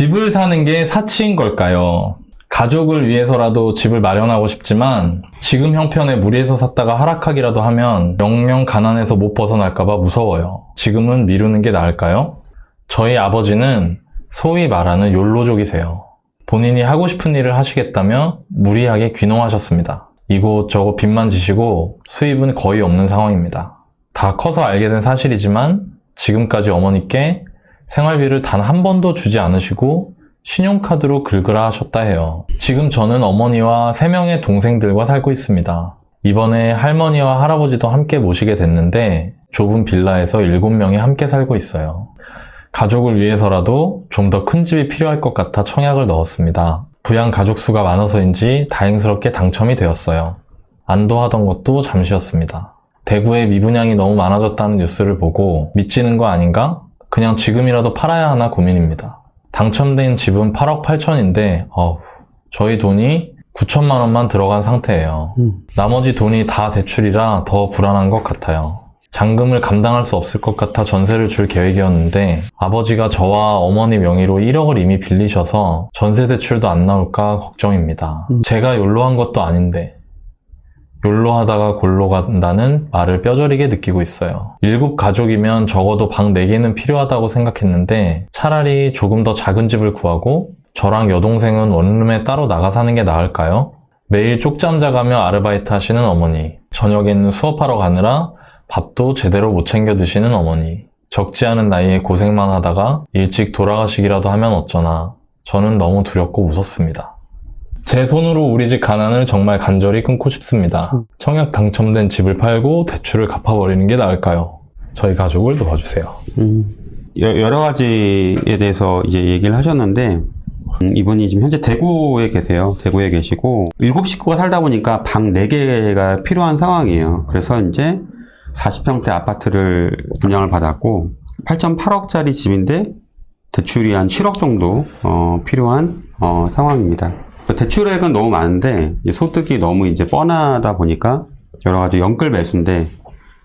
집을 사는 게 사치인 걸까요? 가족을 위해서라도 집을 마련하고 싶지만 지금 형편에 무리해서 샀다가 하락하기라도 하면 영영 가난해서 못 벗어날까봐 무서워요. 지금은 미루는 게 나을까요? 저희 아버지는 소위 말하는 욜로족이세요. 본인이 하고 싶은 일을 하시겠다며 무리하게 귀농하셨습니다. 이곳저곳 빚만 지시고 수입은 거의 없는 상황입니다. 다 커서 알게 된 사실이지만 지금까지 어머니께 생활비를 단 한 번도 주지 않으시고 신용카드로 긁으라 하셨다 해요. 지금 저는 어머니와 3명의 동생들과 살고 있습니다. 이번에 할머니와 할아버지도 함께 모시게 됐는데 좁은 빌라에서 7명이 함께 살고 있어요. 가족을 위해서라도 좀 더 큰 집이 필요할 것 같아 청약을 넣었습니다. 부양 가족 수가 많아서인지 다행스럽게 당첨이 되었어요. 안도하던 것도 잠시였습니다. 대구에 미분양이 너무 많아졌다는 뉴스를 보고 미치는 거 아닌가? 그냥 지금이라도 팔아야 하나 고민입니다. 당첨된 집은 8억 8천인데 저희 돈이 9천만 원만 들어간 상태예요. 나머지 돈이 다 대출이라 더 불안한 것 같아요. 잔금을 감당할 수 없을 것 같아 전세를 줄 계획이었는데 아버지가 저와 어머니 명의로 1억을 이미 빌리셔서 전세 대출도 안 나올까 걱정입니다. 제가 욜로한 것도 아닌데 욜로하다가 골로 간다는 말을 뼈저리게 느끼고 있어요. 7가족이면 적어도 방 4개는 필요하다고 생각했는데 차라리 조금 더 작은 집을 구하고 저랑 여동생은 원룸에 따로 나가 사는 게 나을까요? 매일 쪽잠 자가며 아르바이트 하시는 어머니, 저녁에는 수업하러 가느라 밥도 제대로 못 챙겨 드시는 어머니, 적지 않은 나이에 고생만 하다가 일찍 돌아가시기라도 하면 어쩌나 저는 너무 두렵고 무섭습니다. 제 손으로 우리 집 가난을 정말 간절히 끊고 싶습니다. 청약 당첨된 집을 팔고 대출을 갚아버리는 게 나을까요? 저희 가족을 도와주세요. 여러 가지에 대해서 이제 얘기를 하셨는데 이분이 지금 현재 대구에 계세요. 대구에 계시고 7식구가 살다 보니까 방 4개가 필요한 상황이에요. 그래서 이제 40평대 아파트를 분양을 받았고 8.8억짜리 집인데 대출이 한 7억 정도 필요한 상황입니다. 대출액은 너무 많은데 소득이 너무 이제 뻔하다 보니까 여러 가지 연끌 매수인데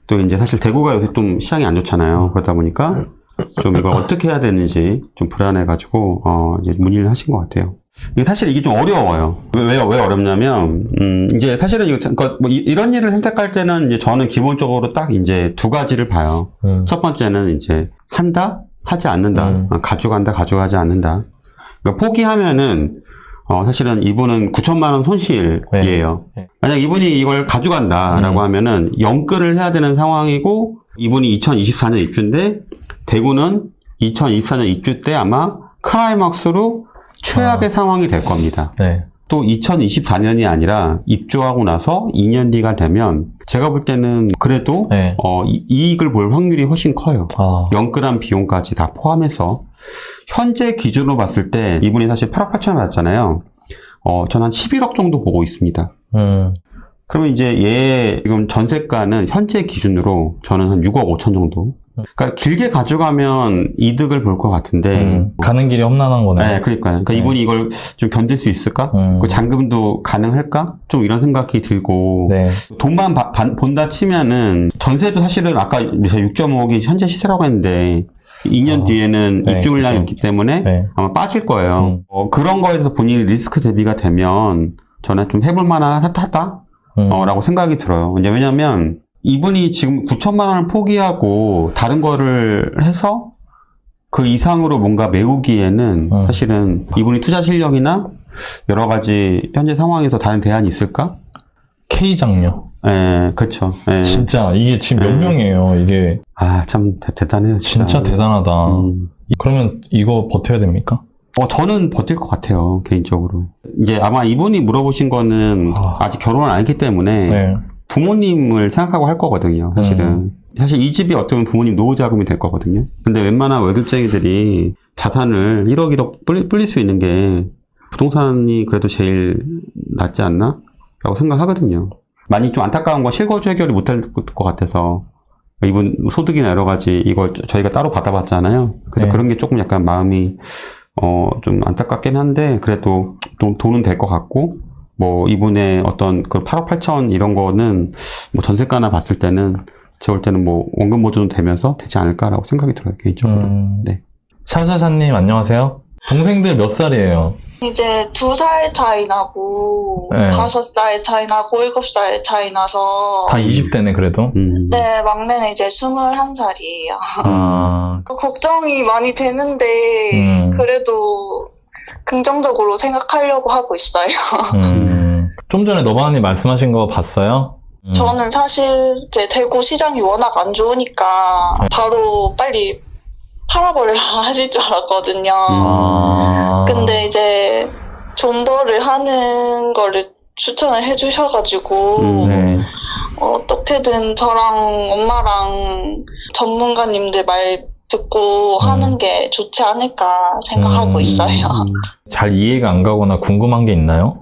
또 이제 사실 대구가 요새 좀 시장이 안 좋잖아요. 그러다 보니까 좀 이걸 어떻게 해야 되는지 좀 불안해가지고 이제 문의를 하신 것 같아요. 사실 이게 좀 어려워요. 왜 어렵냐면 이제 사실은 그러니까 뭐 이런 일을 선택할 때는 이제 저는 기본적으로 딱 이제 2가지를 봐요. 첫 번째는 이제 한다, 하지 않는다, 가져간다, 가져가지 않는다. 그러니까 포기하면은 사실은 이분은 9천만 원 손실이에요. 네. 만약 이분이 이걸 가져간다라고 하면은 연끌을 해야 되는 상황이고 이분이 2024년 입주인데 대구는 2024년 입주 때 아마 클라이막스로 최악의 상황이 될 겁니다. 네. 또 2024년이 아니라 입주하고 나서 2년 뒤가 되면 제가 볼 때는 그래도 네. 이익을 볼 확률이 훨씬 커요. 연끌한 비용까지 다 포함해서 현재 기준으로 봤을 때 이분이 사실 8억 8천을 받았잖아요. 저는 한 11억 정도 보고 있습니다. 그러면 이제 얘 지금 전세가는 현재 기준으로 저는 한 6억 5천 정도. 그러니까 길게 가져가면 이득을 볼 것 같은데 가는 길이 험난한 거네요. 네, 그러니까요. 그러니까 이분이 이걸 좀 견딜 수 있을까? 그 잔금도 가능할까? 좀 이런 생각이 들고 네. 돈만 본다 치면은 전세도 사실은 아까 6.5억이 현재 시세라고 했는데 2년 뒤에는 네, 입주 물량이 그렇죠. 있기 때문에 네. 아마 빠질 거예요. 그런 거에 대해서 본인이 리스크 대비가 되면 저는 좀 해볼 만하다? 라고 생각이 들어요. 왜냐면 이분이 지금 9천만 원을 포기하고 다른 거를 해서 그 이상으로 뭔가 메우기에는 사실은 이분이 투자 실력이나 여러 가지 현재 상황에서 다른 대안이 있을까? K장녀. 예, 그렇죠. 예. 진짜 이게 지금 몇 명이에요, 이게. 참 대단해요. 진짜 대단하다. 그러면 이거 버텨야 됩니까? 저는 버틸 것 같아요, 개인적으로. 이제 아마 이분이 물어보신 거는 아직 결혼을 안 했기 때문에 네. 부모님을 생각하고 할 거거든요, 사실은. 사실 이 집이 어떻게 보면 부모님 노후 자금이 될 거거든요. 근데 웬만한 월급쟁이들이 자산을 1억 불릴 수 있는 게 부동산이 그래도 제일 낫지 않나? 라고 생각하거든요. 많이 좀 안타까운 건 실거주 해결이 못할 것 같아서 이분 소득이나 여러 가지 이걸 저희가 따로 받아봤잖아요. 그래서 네. 그런 게 조금 약간 마음이 좀 안타깝긴 한데 그래도 돈은 될 것 같고 뭐 이분의 어떤 그 8억 8천 이런 거는 뭐 전세가나 봤을 때는 제가 볼 때는 뭐 원금 보조도 되면서 되지 않을까라고 생각이 들어요, 개인적으로. 네. 샤샤샤님 안녕하세요. 동생들 몇 살이에요? 이제 2살 차이 나고, 네. 5살 차이 나고, 7살 차이 나서, 다 20대네, 그래도. 네, 막내는 이제 21살이에요. 아, 걱정이 많이 되는데, 그래도 긍정적으로 생각하려고 하고 있어요. 좀 전에 너바님 말씀하신 거 봤어요? 저는 사실 이제 대구 시장이 워낙 안 좋으니까 바로 빨리 팔아버리라 하실 줄 알았거든요. 근데 이제 존버를 하는 거를 추천을 해주셔가지고 네. 어떻게든 저랑 엄마랑 전문가님들 말 듣고 하는 게 좋지 않을까 생각하고 있어요. 잘 이해가 안 가거나 궁금한 게 있나요?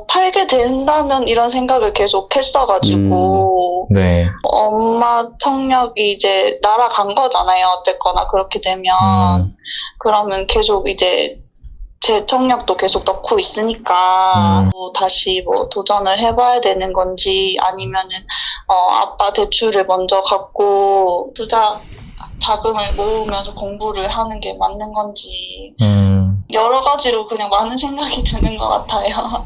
팔게 된다면 이런 생각을 계속 했어가지고, 네. 엄마 청력이 이제 날아간 거잖아요. 어쨌거나 그렇게 되면. 그러면 계속 이제 제 청력도 계속 넣고 있으니까, 다시 뭐 도전을 해봐야 되는 건지, 아니면은, 아빠 대출을 먼저 갚고, 투자 자금을 모으면서 공부를 하는 게 맞는 건지, 여러 가지로 그냥 많은 생각이 드는 것 같아요.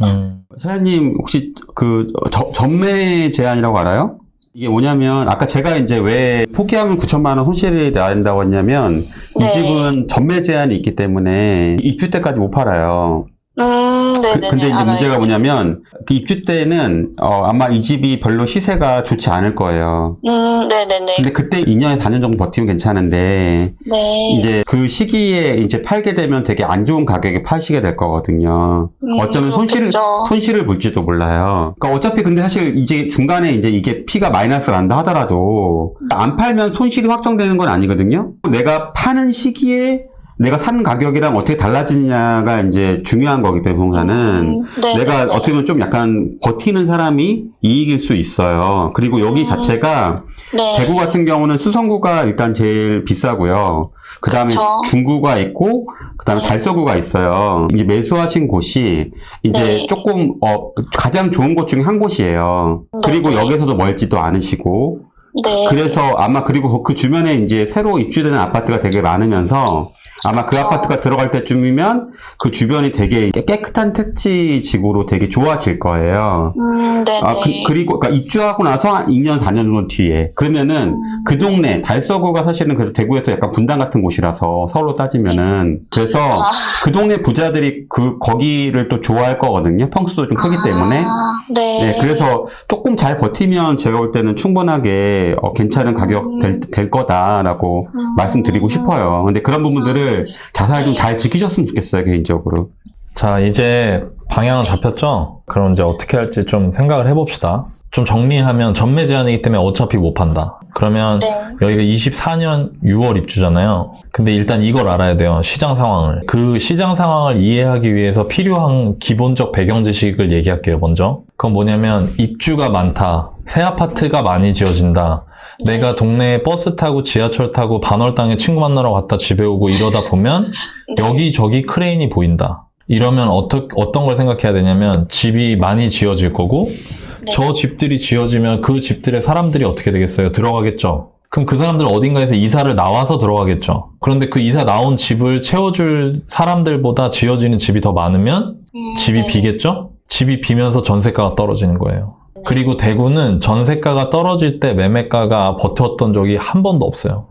사장님, 혹시 그 전매 제한이라고 알아요? 이게 뭐냐면, 아까 제가 이제 왜 포기하면 9천만 원 손실이 나야 된다고 했냐면, 네. 이 집은 전매 제한이 있기 때문에 입주 때까지 못 팔아요. 네네네. 근데 이제 알아요. 문제가 뭐냐면, 그 입주 때는, 아마 이 집이 별로 시세가 좋지 않을 거예요. 네네네. 근데 그때 2년에 4년 정도 버티면 괜찮은데, 네. 이제 그 시기에 이제 팔게 되면 되게 안 좋은 가격에 파시게 될 거거든요. 어쩌면 그렇겠죠. 손실을 볼지도 몰라요. 그러니까 어차피 근데 사실 이제 중간에 이제 이게 피가 마이너스 난다 하더라도, 안 팔면 손실이 확정되는 건 아니거든요. 내가 파는 시기에 내가 사는 가격이랑 어떻게 달라지느냐가 이제 중요한 거기 때문에 부동산은 내가 어떻게 보면 좀 약간 버티는 사람이 이익일 수 있어요. 그리고 여기 자체가 네. 대구 같은 경우는 수성구가 일단 제일 비싸고요. 그 다음에 그쵸. 중구가 있고, 그 다음에 네. 달서구가 있어요. 이제 매수하신 곳이 이제 네. 조금 가장 좋은 곳 중에 한 곳이에요. 그리고 네. 여기서도 멀지도 않으시고. 네. 그래서 아마 그리고 그 주변에 이제 새로 입주되는 아파트가 되게 많으면서 아마 그 그렇죠. 아파트가 들어갈 때쯤이면 그 주변이 되게 깨끗한 택지 지구로 되게 좋아질 거예요. 네네. 그리고 그러니까 입주하고 나서 한 2년, 4년 정도 뒤에 그러면은 그 동네 달서구가 사실은 그래도 대구에서 약간 분당 같은 곳이라서 서울로 따지면은 그래서 그 동네 부자들이 거기를 또 좋아할 거거든요. 평수도 좀 크기 때문에. 네. 네, 그래서 조금 잘 버티면 제가 볼 때는 충분하게 괜찮은 가격 될 거다라고 말씀드리고 싶어요. 근데 그런 부분들을 자세하게 좀 잘 지키셨으면 좋겠어요, 개인적으로. 자, 이제 방향은 잡혔죠? 그럼 이제 어떻게 할지 좀 생각을 해봅시다. 좀 정리하면 전매 제한이기 때문에 어차피 못 판다. 그러면 네. 여기가 24년 6월 입주잖아요. 근데 일단 이걸 알아야 돼요. 시장 상황을. 그 시장 상황을 이해하기 위해서 필요한 기본적 배경 지식을 얘기할게요, 먼저. 그건 뭐냐면 입주가 많다. 새 아파트가 많이 지어진다. 내가 동네에 버스 타고 지하철 타고 반월당에 친구 만나러 갔다 집에 오고 이러다 보면 여기저기 크레인이 보인다. 이러면 어떤 걸 생각해야 되냐면 집이 많이 지어질 거고 저 집들이 지어지면 그 집들의 사람들이 어떻게 되겠어요? 들어가겠죠. 그럼 그 사람들은 어딘가에서 이사를 나와서 들어가겠죠. 그런데 그 이사 나온 집을 채워줄 사람들보다 지어지는 집이 더 많으면 집이 비겠죠? 집이 비면서 전세가가 떨어지는 거예요. 그리고 대구는 전세가가 떨어질 때 매매가가 버텼던 적이 한 번도 없어요.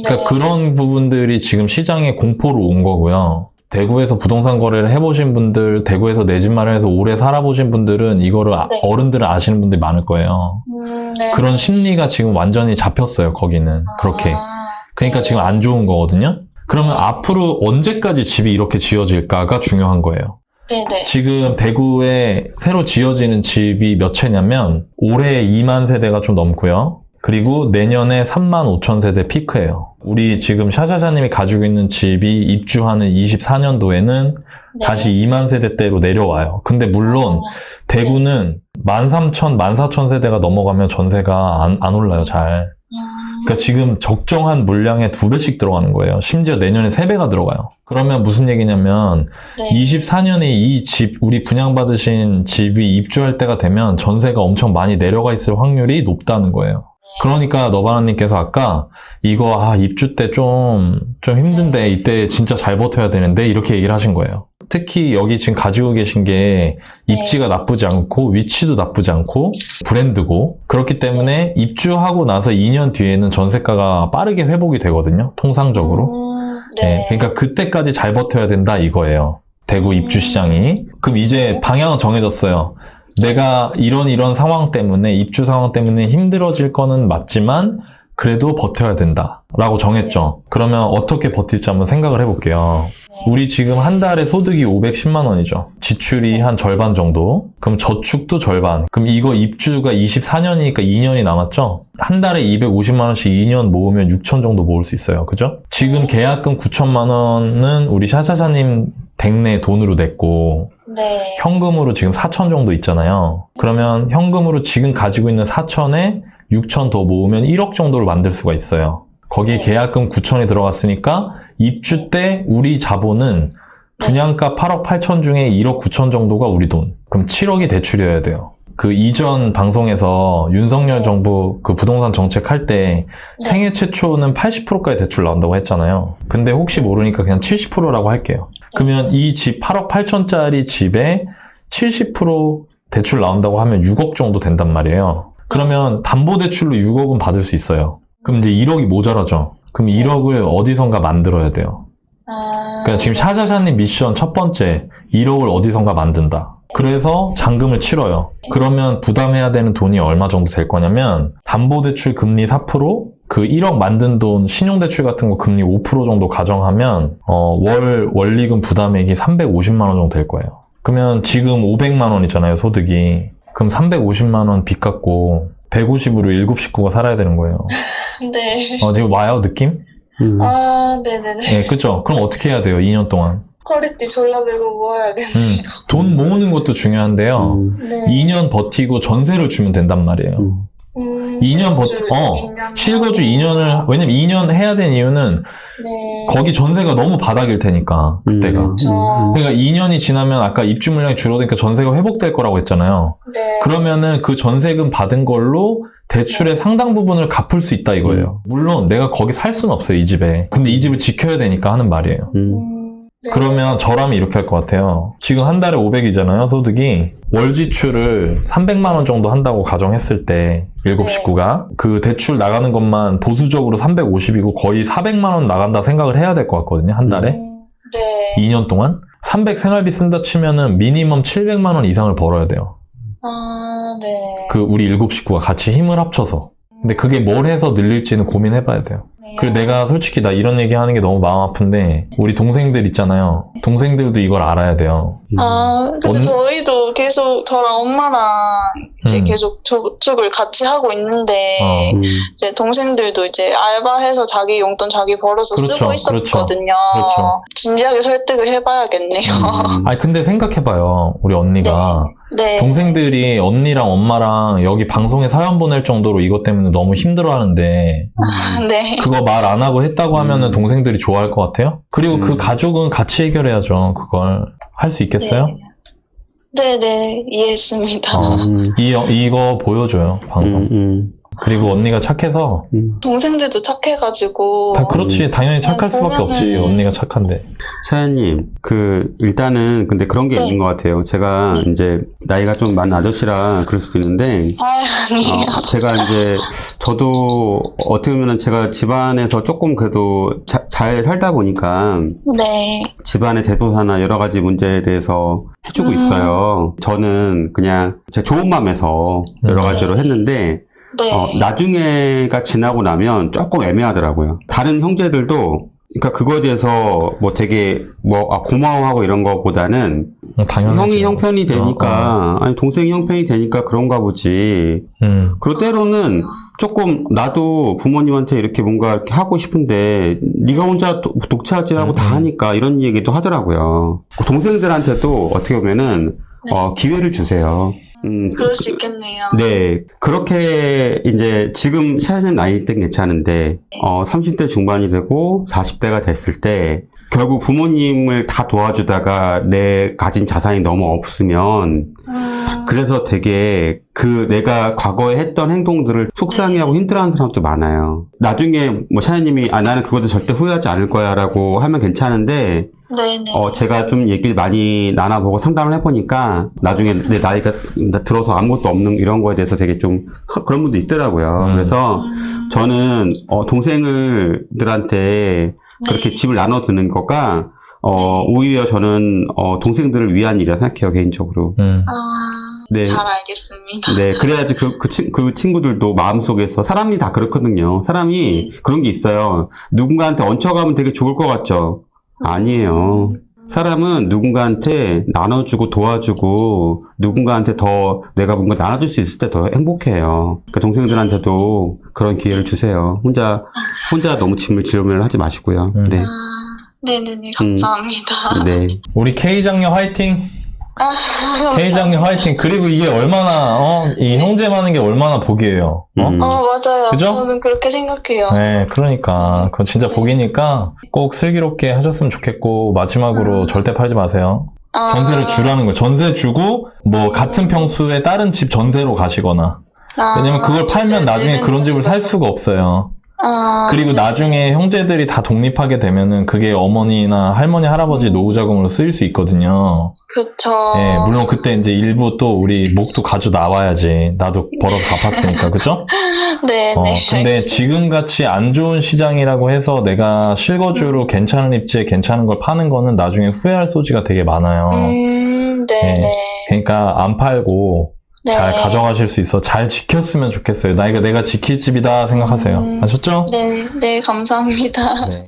그러니까 그런 부분들이 지금 시장에 공포로 온 거고요. 대구에서 부동산 거래를 해보신 분들, 대구에서 내 집 마련해서 오래 살아보신 분들은 이거를 어른들은 아시는 분들이 많을 거예요. 네. 그런 심리가 지금 완전히 잡혔어요, 거기는. 그렇게. 그러니까 지금 안 좋은 거거든요. 그러면 앞으로 언제까지 집이 이렇게 지어질까가 중요한 거예요. 네네. 지금 대구에 새로 지어지는 집이 몇 채냐면 올해 2만 세대가 좀 넘고요. 그리고 내년에 3만 5천 세대 피크예요. 우리 지금 샤샤샤님이 가지고 있는 집이 입주하는 24년도에는 다시 2만 세대대로 내려와요. 근데 물론 대구는 13,000, 14,000 세대가 넘어가면 전세가 안 올라요, 잘. 그러니까 지금 적정한 물량에 2배씩 들어가는 거예요. 심지어 내년에 3배가 들어가요. 그러면 무슨 얘기냐면 24년에 이 집, 우리 분양받으신 집이 입주할 때가 되면 전세가 엄청 많이 내려가 있을 확률이 높다는 거예요. 그러니까 너바나님께서 아까 이거 입주 때 좀 힘든데 이때 진짜 잘 버텨야 되는데 이렇게 얘기를 하신 거예요. 특히 여기 지금 가지고 계신 게 입지가 나쁘지 않고 위치도 나쁘지 않고 브랜드고 그렇기 때문에 입주하고 나서 2년 뒤에는 전세가가 빠르게 회복이 되거든요. 통상적으로. 네, 그러니까 그때까지 잘 버텨야 된다 이거예요. 대구 입주 시장이. 그럼 이제 방향은 정해졌어요. 내가 이런 상황 때문에 입주 상황 때문에 힘들어질 거는 맞지만 그래도 버텨야 된다 라고 정했죠. 그러면 어떻게 버틸지 한번 생각을 해볼게요. 우리 지금 한 달에 소득이 510만 원이죠. 지출이 한 절반 정도. 그럼 저축도 절반. 그럼 이거 입주가 24년이니까 2년이 남았죠? 한 달에 250만 원씩 2년 모으면 6천 정도 모을 수 있어요. 그죠? 지금 계약금 9천만 원은 우리 샤샤샤님 댁내 돈으로 냈고 네. 현금으로 지금 4천 정도 있잖아요. 그러면 현금으로 지금 가지고 있는 4천에 6천 더 모으면 1억 정도를 만들 수가 있어요. 거기에 계약금 9천이 들어갔으니까 입주 때 우리 자본은 분양가 8억 8천 중에 1억 9천 정도가 우리 돈. 그럼 7억이 대출이어야 돼요. 그 이전 방송에서 윤석열 정부 그 부동산 정책 할 때 생애 최초는 80%까지 대출 나온다고 했잖아요. 근데 혹시 모르니까 그냥 70%라고 할게요. 그러면 이 집 8억 8천짜리 집에 70% 대출 나온다고 하면 6억 정도 된단 말이에요. 그러면 담보대출로 6억은 받을 수 있어요. 그럼 이제 1억이 모자라죠. 그럼 1억을 어디선가 만들어야 돼요. 그러니까 지금 샤샤샤님 미션 첫 번째, 1억을 어디선가 만든다. 그래서 잔금을 치러요. 그러면 부담해야 되는 돈이 얼마 정도 될 거냐면 담보대출 금리 4%, 그 1억 만든 돈 신용대출 같은 거 금리 5% 정도 가정하면 월 원리금 부담액이 350만 원 정도 될 거예요. 그러면 지금 500만 원이잖아요, 소득이. 그럼 350만 원 빚 갚고 150으로 7식구가 살아야 되는 거예요. 네. 지금 와요, 느낌? 네네네. 네, 그죠? 그럼 어떻게 해야 돼요, 2년 동안? 허리띠 졸라매고 모아야겠네요. 돈 모으는 것도 중요한데요. 네. 2년 버티고 전세를 주면 된단 말이에요. 2년 실거주 2년을, 왜냐면 2년 해야 되는 이유는 네. 거기 전세가 너무 바닥일 테니까, 그때가. 저, 그러니까 2년이 지나면 아까 입주 물량이 줄어드니까 전세가 회복될 거라고 했잖아요. 네. 그러면은 그 전세금 받은 걸로 대출의 상당 부분을 갚을 수 있다 이거예요. 물론 내가 거기 살 수는 없어요, 이 집에. 근데 이 집을 지켜야 되니까 하는 말이에요. 네. 그러면 저라면 이렇게 할 것 같아요. 지금 한 달에 500이잖아요, 소득이. 월 지출을 300만 원 정도 한다고 가정했을 때 7식구가 그 대출 나가는 것만 보수적으로 350이고 거의 400만 원 나간다 생각을 해야 될 것 같거든요, 한 달에. 네. 2년 동안. 300 생활비 쓴다 치면은 미니멈 700만 원 이상을 벌어야 돼요. 네. 그 우리 7식구가 같이 힘을 합쳐서. 근데 그게 뭘 해서 늘릴지는 고민해봐야 돼요. 그리고 내가 솔직히 나 이런 얘기 하는 게 너무 마음 아픈데 우리 동생들 있잖아요. 동생들도 이걸 알아야 돼요. 근데 저희도 계속 저랑 엄마랑 이제 계속 저축을 같이 하고 있는데 이제 동생들도 이제 알바해서 자기 용돈 자기 벌어서 그렇죠, 쓰고 있었거든요. 그렇죠. 진지하게 설득을 해봐야겠네요. 아니 근데 생각해봐요. 우리 언니가 네. 동생들이 언니랑 엄마랑 여기 방송에 사연 보낼 정도로 이것 때문에 너무 힘들어하는데 네. 그거 말 안 하고 했다고 하면은 동생들이 좋아할 것 같아요? 그리고 그 가족은 같이 해결해야죠. 그걸 할 수 있겠어요? 네네, 이해했습니다. 이거 보여줘요, 방송. 그리고 언니가 착해서 동생들도 착해가지고 다 그렇지, 당연히 착할 수밖에 없지. 언니가 착한데. 사연님, 일단은 근데 그런 게 있는 것 같아요. 제가 이제 나이가 좀 많은 아저씨라 그럴 수도 있는데 아니에요. 제가 이제 저도 어떻게 보면 제가 집안에서 조금 그래도 잘 살다 보니까 네. 집안의 대소사나 여러 가지 문제에 대해서 해주고 있어요. 저는 그냥 제 좋은 마음에서 여러 가지로 했는데 네. 나중에가 지나고 나면 조금 애매하더라고요. 다른 형제들도 그러니까 그거에 대해서 뭐 되게 고마워하고 이런 거보다는 당연하지. 형이 형편이 되니까 아니 동생이 형편이 되니까 그런가 보지. 그리고 때로는 조금 나도 부모님한테 이렇게 뭔가 이렇게 하고 싶은데 네가 혼자 독차지하고 다 하니까 이런 얘기도 하더라고요. 동생들한테도 어떻게 보면은 기회를 주세요. 그럴 수 있겠네요. 네. 그렇게 이제 지금 샤샤님 나이 때는 괜찮은데 30대 중반이 되고 40대가 됐을 때 결국 부모님을 다 도와주다가 내 가진 자산이 너무 없으면 그래서 되게 내가 과거에 했던 행동들을 속상해하고 힘들어하는 사람도 많아요. 나중에 뭐 샤이님이 나는 그것도 절대 후회하지 않을 거야 라고 하면 괜찮은데 네네. 제가 좀 얘기를 많이 나눠보고 상담을 해보니까 나중에 내 나이가 들어서 아무것도 없는 이런 거에 대해서 되게 좀 그런 분도 있더라고요. 그래서 저는 동생들한테 그렇게 네. 집을 나눠주는 거가 오히려 저는 동생들을 위한 일이라 생각해요, 개인적으로. 네. 잘 알겠습니다. 네, 그래야지 그 친구들도 마음속에서 사람이 다 그렇거든요. 사람이 그런 게 있어요. 누군가한테 얹혀가면 되게 좋을 것 같죠? 아니에요. 사람은 누군가한테 나눠주고 도와주고 누군가한테 더 내가 뭔가 나눠줄 수 있을 때 더 행복해요. 그러니까 동생들한테도 그런 기회를 주세요. 혼자 너무 짐을 지르면 하지 마시고요. 네. 네네네. 감사합니다. 네. 우리 K장녀 화이팅! K장녀 화이팅! 그리고 이게 얼마나, 이 형제 많은 게 얼마나 복이에요. 맞아요. 그죠? 저는 그렇게 생각해요. 네, 그러니까. 그건 진짜 복이니까 꼭 슬기롭게 하셨으면 좋겠고, 마지막으로 절대 팔지 마세요. 전세를 주라는 거예요. 전세 주고, 뭐, 같은 평수에 다른 집 전세로 가시거나. 왜냐면 그걸 팔면 나중에 그런 집을 살 수가 없어요. 그리고 네. 나중에 형제들이 다 독립하게 되면은 그게 어머니나 할머니, 할아버지 노후자금으로 쓰일 수 있거든요. 그쵸. 예, 물론 그때 이제 일부 또 우리 목도 가져 나와야지. 나도 벌어서 갚았으니까, 그죠? 네네. 근데 지금같이 안 좋은 시장이라고 해서 내가 실거주로 괜찮은 입지에 괜찮은 걸 파는 거는 나중에 후회할 소지가 되게 많아요. 네네. 그러니까 안 팔고 네. 잘 가져가실 수 있어. 잘 지켰으면 좋겠어요. 내가 지킬 집이다 생각하세요. 아셨죠? 네, 감사합니다. 네.